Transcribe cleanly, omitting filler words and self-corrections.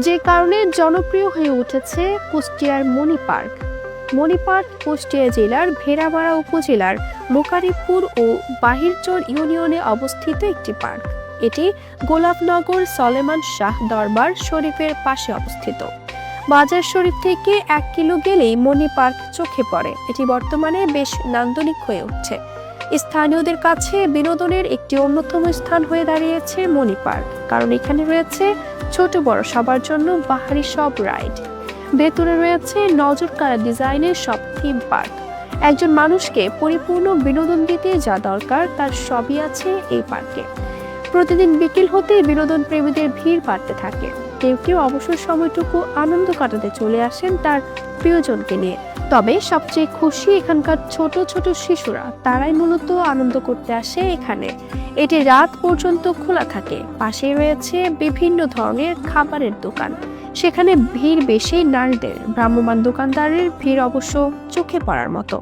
যে কারণে জনপ্রিয় হয়ে উঠেছে কুষ্টিয়ার মণি পার্ক। মণি পার্ক কুষ্টিয়া জেলার ভেড়ামারা উপজেলার মোকারীপুর ও বাহিরচর ইউনিয়নে অবস্থিত একটি পার্ক। এটি গোলাপনগর সলেমান শাহ দরবার শরীফের পাশে অবস্থিত। বাজার শরীফ থেকে 1 কিলো গেলেই মণি পার্ক চোখে পড়ে। এটি বর্তমানে বেশ নান্দনিক হয়ে উঠছে। স্থানীয়দের কাছে বিনোদনের একটি অন্যতম স্থান হয়ে দাঁড়িয়েছে মণি পার্ক, কারণ এখানে রয়েছে ছোট বড় সবার জন্য বাহারি সব রাইড। ভেতরে রয়েছে নজরকাড়া ডিজাইনের সব থিম পার্ক। একজন মানুষকে পরিপূর্ণ বিনোদন দিতে যা দরকার তার সবই আছে এই পার্কে। প্রতিদিন বিকেল হতে বিনোদন প্রেমীদের ভিড় বাড়তে থাকে। কেউ কেউ অবসর সময়টুকু আনন্দ কাটাতে চলে আসেন তার প্রিয়জনকে নিয়ে। তবে সবচেয়ে খুশি এখানকার ছোট ছোট শিশুরা, তারাই মূলত আনন্দ করতে আসে এখানে। এটি রাত পর্যন্ত খোলা থাকে। পাশেই রয়েছে বিভিন্ন ধরনের খাবারের দোকান। সেখানে ভিড় বেশি নারীদের, ভ্রাম্যমাণ দোকানদারের ভিড় অবশ্য চোখে পড়ার মতো।